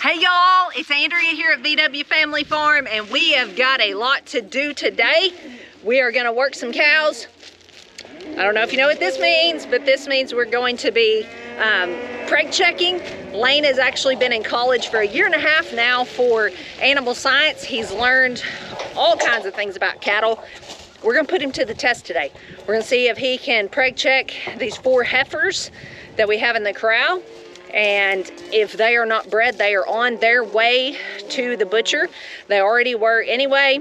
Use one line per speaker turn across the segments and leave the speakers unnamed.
Hey y'all, it's Andrea here at VW Family Farm, and we have got a lot to do today. We are going to work some cows. I don't know if you know what this means, but this means we're going to be preg checking. Lane has actually been in college for 1.5 years now for animal science. He's learned all kinds of things about cattle. We're going to put him to the test today. We're going to see if he can preg check these 4 heifers that we have in the corral. And if they are not bred, they are on their way to the butcher. They already were anyway,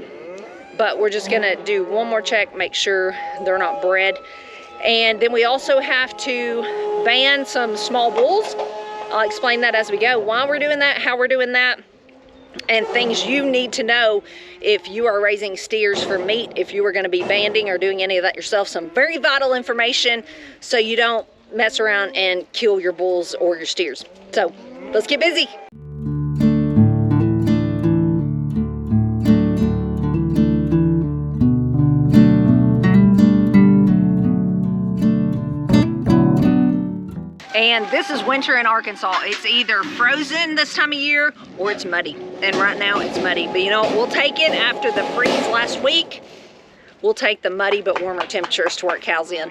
but we're just gonna do one more check, make sure they're not bred. And then we also have to ban some small bulls. I'll explain that as we go, why we're doing that, how we're doing that, and things you need to know if you are raising steers for meat, if you are gonna be banding or doing any of that yourself. Some very vital information so you don't mess around and kill your bulls or your steers. So let's get busy. And this is winter in Arkansas. It's either frozen this time of year or it's muddy. And right now it's muddy. But you know what? We'll take it after the freeze last week. We'll take the muddy but warmer temperatures to work cows in.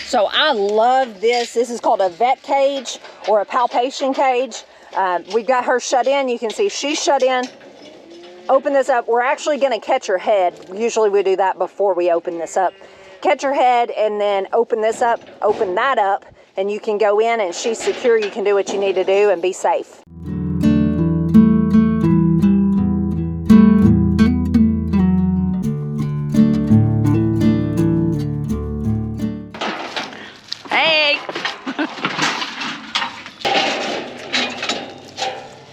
So I love this. This is called a vet cage or a palpation cage. We've got her shut in. You can see she's shut in. Open this up. We're actually going to catch her head. Usually we do that before we open this up. Catch her head and then open this up, open that up, and you can go in and she's secure. You can do what you need to do and be safe.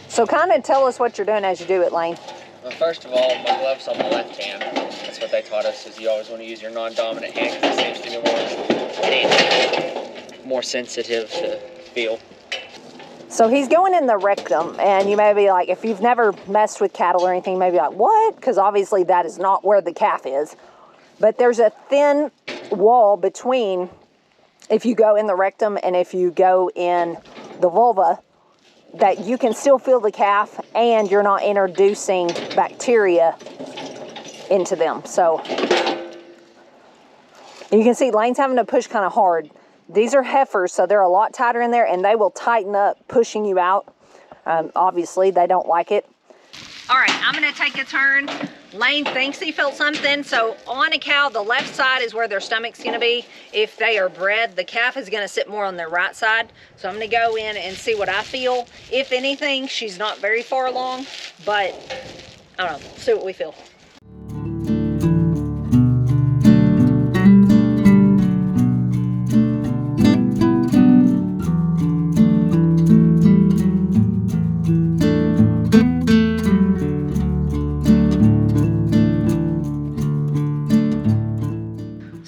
So kind of tell us what you're doing as you do it, Lane.
Well, first of all, my glove's on the left hand. That's what they taught us, is you always want to use your non-dominant hand because it seems to be more sensitive to feel.
So he's going in the rectum, and you may be like, if you've never messed with cattle or anything, you may be like, what? Because obviously that is not where the calf is. But there's a thin wall between if you go in the rectum and if you go in the vulva, that you can still feel the calf and you're not introducing bacteria into them. So you can see Lane's having to push kind of hard. These are heifers, so they're a lot tighter in there and they will tighten up pushing you out. Obviously, they don't like it. All right, I'm gonna take a turn. Lane thinks he felt something. So on a cow, the left side is where their stomach's gonna be. If they are bred, the calf is gonna sit more on their right side. So I'm gonna go in and see what I feel. If anything, she's not very far along, but I don't know, see what we feel.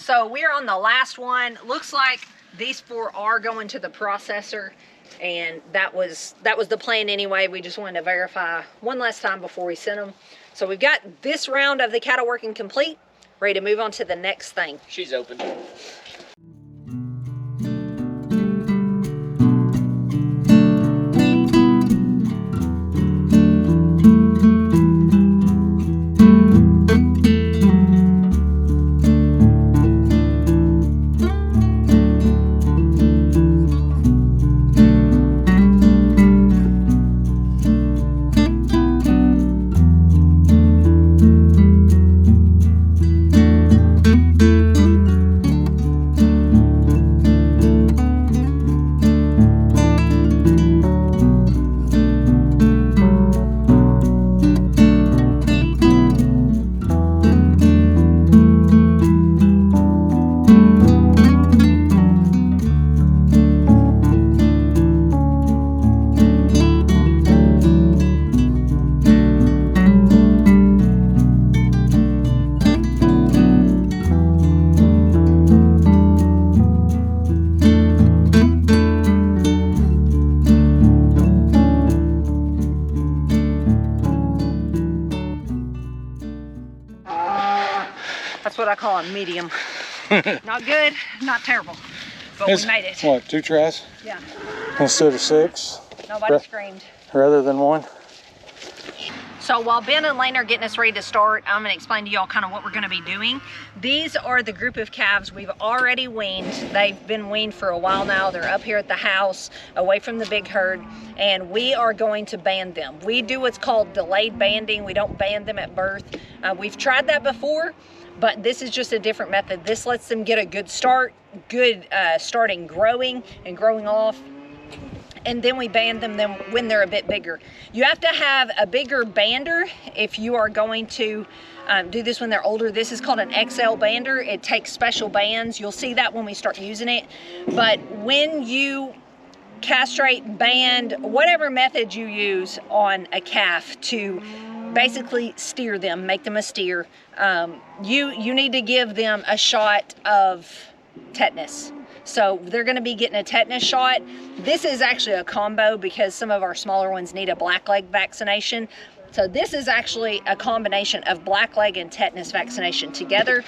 So we're on the last one. Looks like these 4 are going to the processor, and that was the plan anyway. We just wanted to verify one last time before we sent them. So we've got this round of the cattle working complete, ready to move on to the next thing.
She's open.
what I call a medium. Not good, not terrible, but we made it.
What, 2 tries?
Yeah.
Instead of 6?
Nobody screamed.
Rather than 1?
So while Ben and Lane are getting us ready to start, I'm going to explain to y'all kind of what we're going to be doing. These are the group of calves we've already weaned. They've been weaned for a while now. They're up here at the house, away from the big herd, and we are going to band them. We do what's called delayed banding. We don't band them at birth. We've tried that before, but this is just a different method. This lets them get a good start, starting growing and growing off. And then we band them when they're a bit bigger. You have to have a bigger bander if you are going to do this when they're older. This is called an XL bander. It takes special bands. You'll see that when we start using it. But when you castrate, band, whatever method you use on a calf to basically steer them, make them a steer, you need to give them a shot of tetanus. So they're going to be getting a tetanus shot. This is actually a combo because some of our smaller ones need a blackleg vaccination. So this is actually a combination of blackleg and tetanus vaccination together.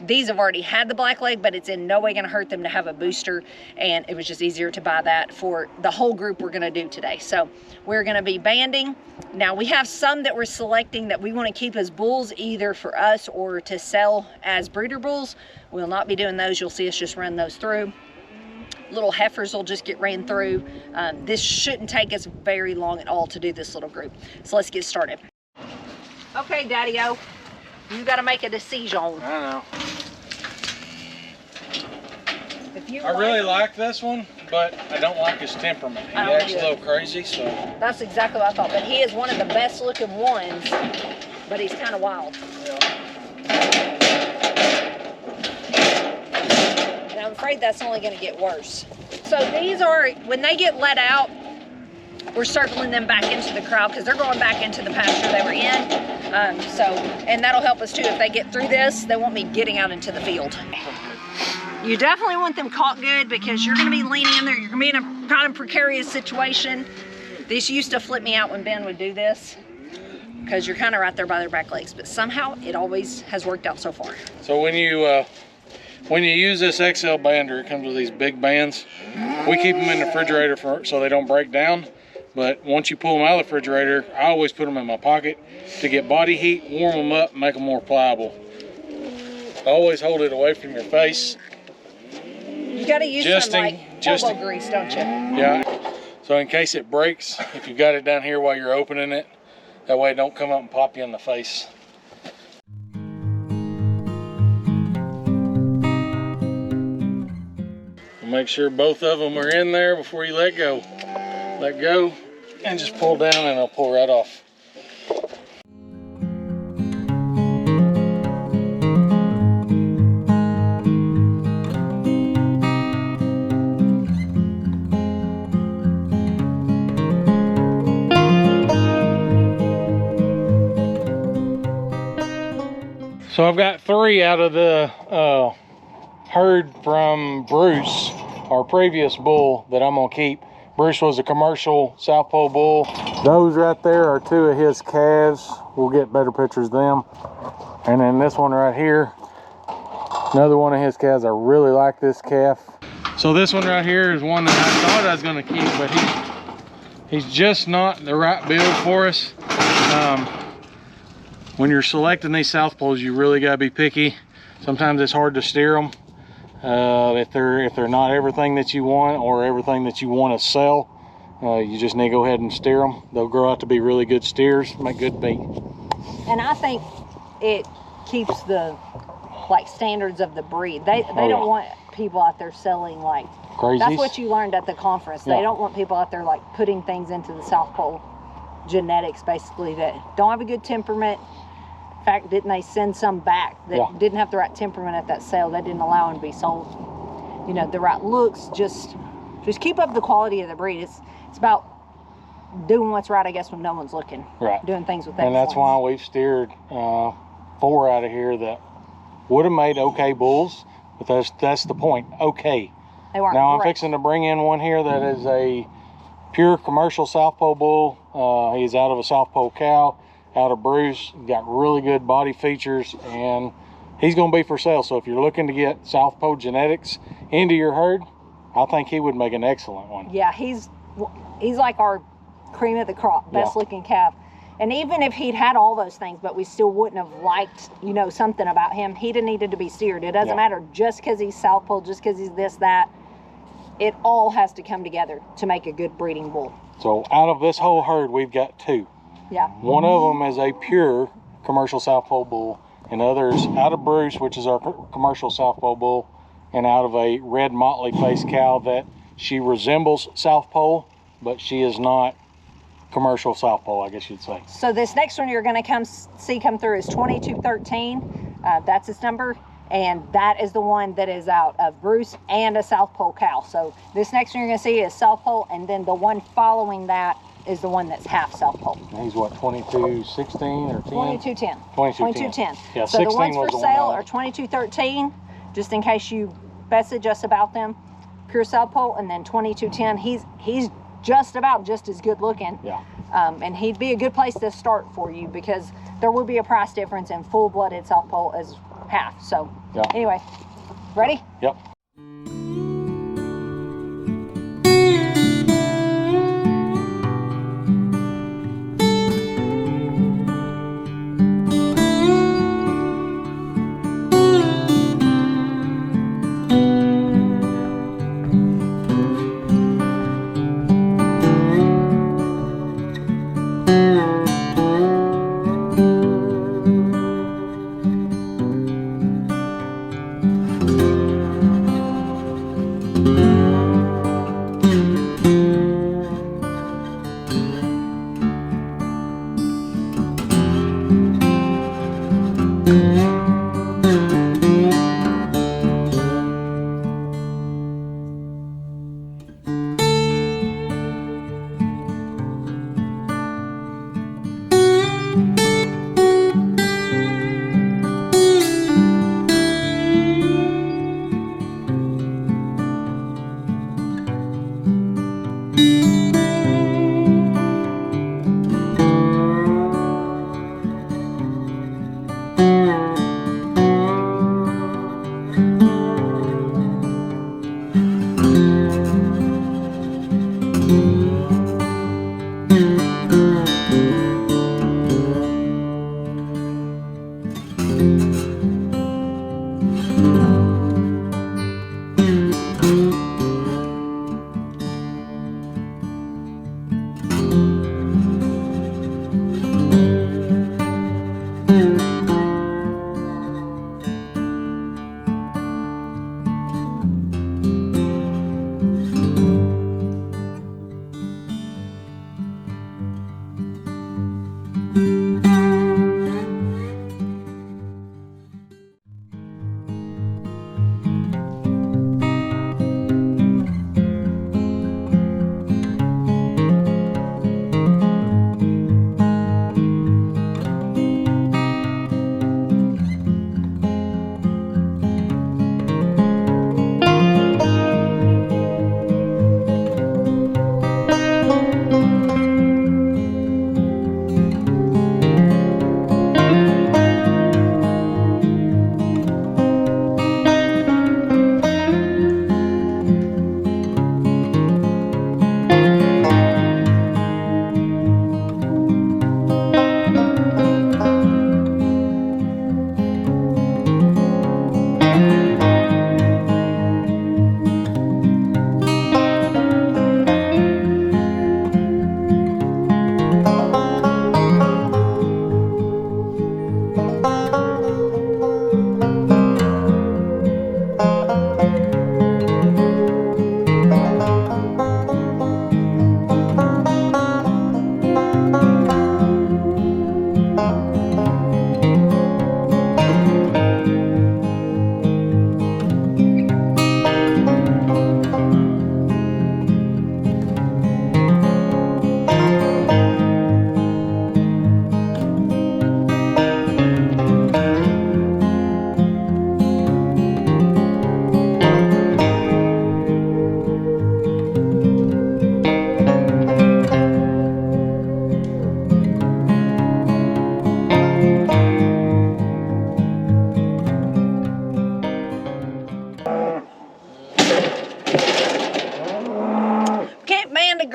These have already had the blackleg, but it's in no way going to hurt them to have a booster, and it was just easier to buy that for the whole group we're going to do today. So we're going to be banding. Now we have some that we're selecting that we want to keep as bulls, either for us or to sell as breeder bulls. We'll not be doing those. You'll see us just run those through. Little heifers will just get ran through. This shouldn't take us very long at all to do this little group. So let's get started. Okay, Daddy-O, you got to make a decision.
I know.
If you
I really like this one, but I don't like his temperament. He acts a little crazy, so. That's
exactly what I thought, but he is one of the best looking ones, but he's kind of wild.
Yeah.
And I'm afraid that's only going to get worse. So these are, when they get let out, we're circling them back into the crowd because they're going back into the pasture they were in. And that'll help us too. If they get through this, they won't be getting out into the field. You definitely want them caught good because you're going to be leaning in there. You're going to be in a kind of precarious situation. This used to flip me out when Ben would do this because you're kind of right there by their back legs, but somehow it always has worked out so far.
So when you use this XL bander, it comes with these big bands. We keep them in the refrigerator so they don't break down. But once you pull them out of the refrigerator, I always put them in my pocket to get body heat, warm them up, make them more pliable. Always hold it away from your face.
You got to use some like elbow grease, don't you?
Yeah. So in case it breaks, if you've got it down here while you're opening it, that way it don't come up and pop you in the face. Make sure both of them are in there before you let go. Let go and just pull down and it'll pull right off. So I've got 3 out of the herd from Bruce, our previous bull, that I'm gonna keep. Bruce was a commercial South Pole bull. Those right there are 2 of his calves. We'll get better pictures of them. And then this one right here, another one of his calves. I really like this calf. So this one right here is one that I thought I was gonna keep, but he's just not the right build for us. When you're selecting these South Poles, you really gotta be picky. Sometimes it's hard to steer them. If they're not everything that you want or everything that you want to sell, you just need to go ahead and steer them. They'll grow out to be really good steers, make good meat.
And I think it keeps the standards of the breed. They don't want people out there selling like
crazies.
That's what you learned at the conference. Yeah. They don't want people out there like putting things into the South Pole genetics basically that don't have a good temperament. In fact, didn't they send some back that didn't have the right temperament at that sale? They didn't allow them to be sold. You know, the right looks, just keep up the quality of the breed. It's about doing what's right, I guess, when no one's looking.
Right.
Doing things with
excellence. And that's why we've steered 4 out of here that would have made okay bulls, but that's the point. Okay.
They weren't
now
great.
I'm fixing to bring in one here that is a pure commercial South Pole bull. He's out of a South Pole cow, out of Bruce. Got really good body features and he's going to be for sale. So if you're looking to get South Pole genetics into your herd, I think he would make an excellent one.
Yeah, he's like our cream of the crop, best looking calf. And even if he'd had all those things, but we still wouldn't have liked, you know, something about him, he'd have needed to be steered. It doesn't matter just because he's South Pole, just because he's this, that. It all has to come together to make a good breeding bull.
So out of this whole herd, we've got 2.
Yeah.
One of them is a pure commercial South Pole bull, and others out of Bruce, which is our commercial South Pole bull, and out of a red motley face cow that she resembles South Pole, but she is not commercial South Pole, I guess you'd say.
So this next one you're going to come through is 2213. That's its number, and that is the one that is out of Bruce and a South Pole cow. So this next one you're going to see is South Pole, and then the one following that is the one that's half South Pole.
And he's what, 2216 or 10?
2210.
2210. Yeah,
So the
16
ones
was
for
the
sale
one
are 2213, just in case you message us about them. Pure South Pole, and then 2210. He's just as good looking.
Yeah.
And he'd be a good place to start for you, because there will be a price difference in full-blooded South Pole as half. So anyway, ready?
Yep.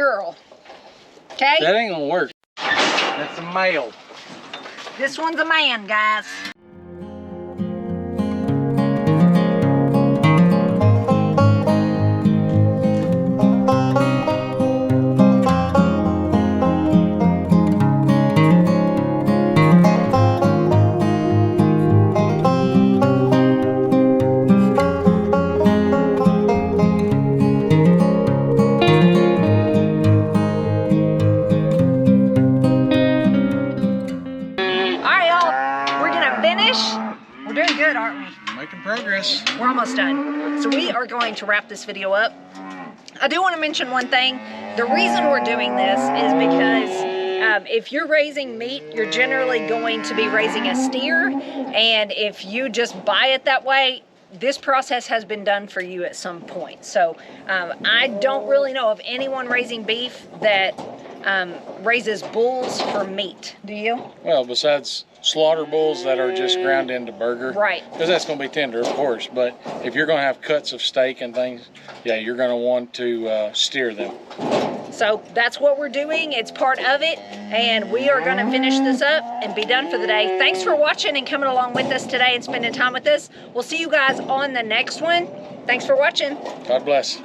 girl. Okay?
That ain't gonna work. That's a male.
This one's a man, guys. We're doing good, aren't we?
Making progress.
We're almost done. So we are going to wrap this video up. I do want to mention one thing. The reason we're doing this is because if you're raising meat, you're generally going to be raising a steer. And if you just buy it that way, this process has been done for you at some point. So I don't really know of anyone raising beef that raises bulls for meat. Do you?
Well, besides slaughter bulls that are just ground into burger.
Right.
Because that's going to be tender, of course. But if you're going to have cuts of steak and things, yeah, you're going to want to steer them.
So that's what we're doing. It's part of it. And we are going to finish this up and be done for the day. Thanks for watching and coming along with us today and spending time with us. We'll see you guys on the next one. Thanks for watching.
God bless.